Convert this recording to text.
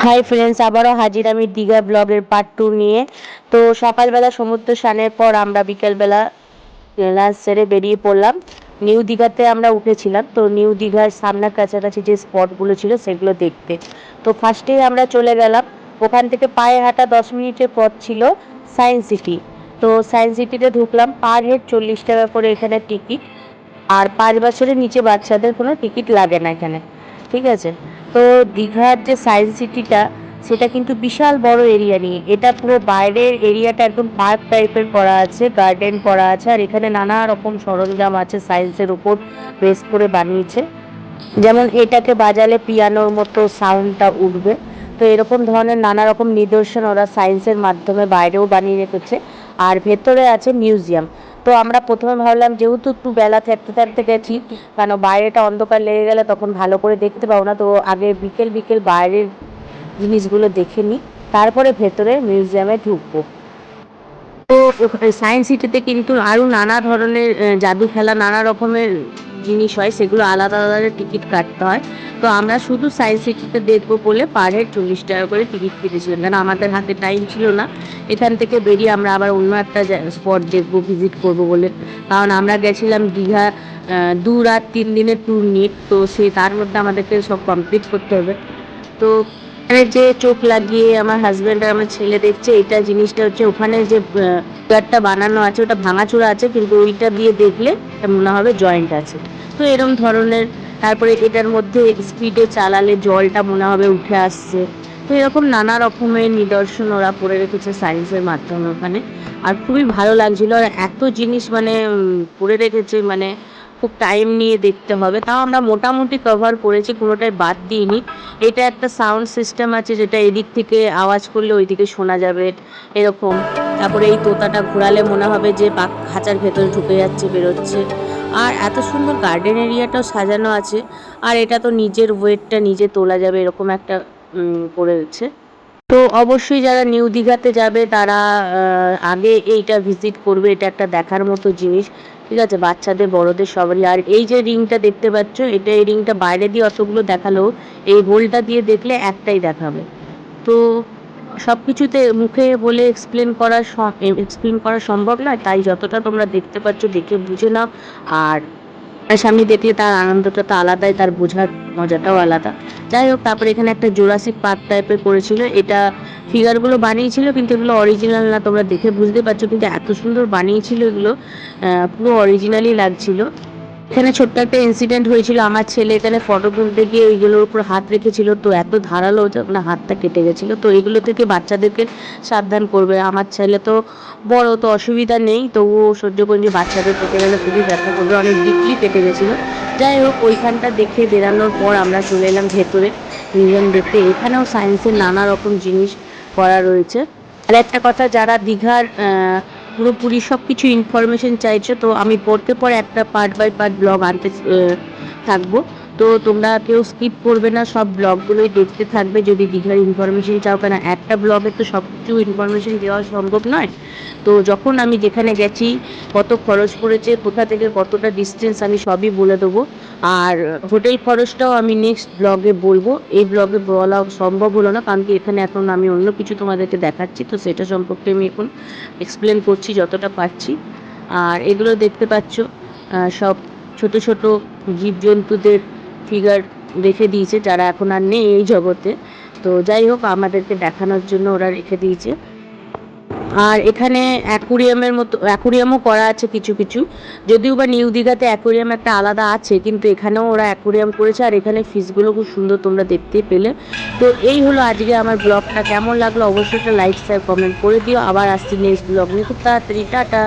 Hi friends, আবারও হাজির আমি দীঘা ব্লগের পার্ট 2 নিয়ে। তো সকালবেলা সমুদ্র স্নানের পর আমরা বিকেলবেলা লাঞ্চ সেরে বেরিয়ে পড়লাম। নিউ দীঘাতে আমরা উঠেছিলাম, তো নিউ দীঘার সামনের কাছাকাছি যে স্পটগুলো ছিল সেগুলো দেখতে। তো ফার্স্টেই আমরা চলে গেলাম, ওখান থেকে পায়ে হাঁটা 10 মিনিটের পথ ছিল সায়েন্স সিটি। তো সায়েন্স সিটিতে ঢুকলাম, পার হেড 40 টাকা করে এখানে টিকিট। আর 5 বছরের নিচে বাচ্চাদের কোনো টিকিট লাগে না এখানে, ঠিক আছে। তো দীঘার যে সায়েন্স সিটিটা, সেটা কিন্তু বিশাল বড় এরিয়া নিয়ে। এটা পুরো বাইরের এরিয়াটা একদম পার্ক টাইপের করা আছে, গার্ডেন করা আছে, আর এখানে নানা রকম সরঞ্জাম আছে সায়েন্সের উপর বেস করে বানিয়েছে। যেমন এটাকে বাজালে পিয়ানোর মতো সাউন্ডটা উঠবে। তো এরকম ধরনের নানা রকম নিদর্শন ওরা সায়েন্সের মাধ্যমে বাইরেও বানিয়ে রেখেছে। আর ভেতরে আছে মিউজিয়াম। তো আমরা প্রথমে ভাবলাম, যেহেতু একটু বেলা থাকতে থাকতে গেছি, কারণ বাইরেটা অন্ধকার লেগে গেলে তখন ভালো করে দেখতে পাবো না, তো আগে বিকেল বিকেল বাইরের জিনিসগুলো দেখে নিই, তারপরে ভেতরে মিউজিয়ামে ঢুকবো। তো সায়েন্স সিটিতে কিন্তু আরও নানা ধরনের জাদু খেলা, নানা রকমের জিনিস হয়, সেগুলো আলাদা আলাদা টিকিট কাটতে হয়। তো আমরা শুধু সায়েন্স সিটিতে দেখবো বলে পার হেড 40 টাকা করে টিকিট কেটেছিলাম, কারণ আমাদের হাতে টাইম ছিল না এখান থেকে বেরিয়ে আমরা আবার অন্য একটা স্পট দেখবো, ভিজিট করবো বলে। কারণ আমরা গেছিলাম দীঘা 2 রাত 3 দিনের ট্যুর নিয়ে, তো তার মধ্যে আমাদেরকে সব কমপ্লিট করতে হবে। তো এখানে যে চোখ লাগিয়ে আমার হাজব্যান্ড আর আমার ছেলে দেখছে, এটা জিনিসটা হচ্ছে ওখানে যে ফিগারটা বানানো আছে ওটা ভাঙাচোরা আছে, কিন্তু ওইটা দিয়ে দেখলে মনে হবে জয়েন্ট আছে। তো এরকম ধরনের, তারপরে এটার মধ্যে স্পিডে চালালে জলটা মনে হবে উঠে আসছে। তো এরকম নানা রকমের নিদর্শন ওরা করে রেখেছে সায়েন্সের মাধ্যমে ওখানে। আর খুবই ভালো লাগছিল, আর এত জিনিস মানে করে রেখেছে, মানে খুব টাইম নিয়ে দেখতে হবে। তাও আমরা মোটামুটি কভার করেছি, কোনোটাই বাদ দিইনি। এটা একটা সাউন্ড সিস্টেম আছে, যেটা এদিক থেকে আওয়াজ করলে ওইদিকে শোনা যাবে এরকম। তারপরে এই তোতাটা ঘোরালে মনে হবে যে খাঁচার ভেতরে ঢুকে যাচ্ছে, বেরোচ্ছে। আর এত সুন্দর গার্ডেন এরিয়াটাও সাজানো আছে। আর এটা তো নিজের ওয়েটটা নিজে তোলা যাবে, এরকম একটা করেছে। তো অবশ্যই যারা নিউ দীঘাতে যাবে তারা আগে এইটা ভিজিট করবে, এটা একটা দেখার মতো জিনিস, ঠিক আছে, বাচ্চাদের বড়দের সবারই। আর এই যে রিংটা দেখতে পাচ্ছ, এই রিংটা বাইরে দিয়ে অতগুলো দেখালেও এই হোলটা দিয়ে দেখলে একটাই দেখাবে। তো সব কিছুতে মুখে বলে এক্সপ্লেন করা সম্ভব নয়, তাই যতটা তোমরা দেখতে পাচ্ছ দেখে বুঝে নাও। আর সামনে দেখলে তার আনন্দটা তো আলাদাই, তার বোঝার মজাটাও আলাদা। যাই হোক, তারপরে এখানে একটা জুরাসিক পার্ক টাইপের করেছিল। এটা ফিগারগুলো বানিয়েছিল, কিন্তু এগুলো অরিজিনাল না, তোমরা দেখে বুঝতে পারছো, কিন্তু এত সুন্দর বানিয়েছিল এগুলো, পুরো অরিজিনালই লাগছিল। এখানে ছোট্ট একটা ইনসিডেন্ট হয়েছিল, আমার ছেলে এখানে ফটো তুলতে গিয়ে ওইগুলোর উপর হাত রেখেছিল, তো এত ধারালো যে না হাতটা কেটে গেছিলো। তো এগুলো থেকে বাচ্চাদেরকে সাবধান করবে। আমার ছেলে তো বড়, তো অসুবিধা নেই, তবুও সহ্য করি, বাচ্চাদের কেটে গেলে খুবই ব্যথা করবে, অনেক ডিপলি কেটে গেছিলো। যাই হোক, ওইখানটা দেখে বেরানোর পর আমরা চলে এলাম ভেতরে মিউজিয়াম দেখতে। এখানেও সায়েন্সের নানা রকম জিনিস করা রয়েছে। আর একটা কথা, যারা দীঘার পুরোপুরি সব কিছু ইনফরমেশন চাইছো, তো আমি পড়তে পর একটা পার্ট বাই পার্ট ব্লগ আনতে থাকবো। তো তোমরা কেউ স্কিপ করবে না, সব ব্লগগুলোই দেখতে থাকবে যদি দীঘার ইনফরমেশন চাও, কেন একটা ব্লগে তো সব কিছু ইনফরমেশন দেওয়া সম্ভব নয়। তো যখন আমি যেখানে গেছি, কত খরচ পড়েছে, কোথা থেকে কতটা ডিস্টেন্স, আমি সবই বলে দেবো। আর হোটেল খরচটাও আমি নেক্সট ব্লগে বলবো, এই ব্লগে বলা সম্ভব হলো না, কারণ কি এখানে এখন আমি অন্য কিছু তোমাদেরকে দেখাচ্ছি, তো সেটা সম্পর্কে আমি এখন এক্সপ্লেন করছি যতটা পারছি। আর এগুলো দেখতে পাচ্ছ, সব ছোট ছোট জীবজন্তুদের ফিগার রেখে দিয়েছে, যারা এখন আর নেই এই জগতে। তো যাই হোক, আমাদেরকে দেখানোর জন্য ওরা রেখে দিয়েছে। আর এখানে অ্যাকুরিয়ামও করা আছে কিছু কিছু, যদিও বা নিউ দীঘাতে অ্যাকুরিয়াম একটা আলাদা আছে, কিন্তু এখানেও ওরা অ্যাকুরিয়াম করেছে। আর এখানে ফিশগুলো খুব সুন্দর, তোমরা দেখতেই পেলে। তো এই হলো আজকে আমার ব্লগটা, কেমন লাগলো অবশ্যই একটা লাইক শেয়ার কমেন্ট করে দিও। আবার আসছি নেক্সট ব্লগ নিয়ে খুব তাড়াতাড়ি। টাটা।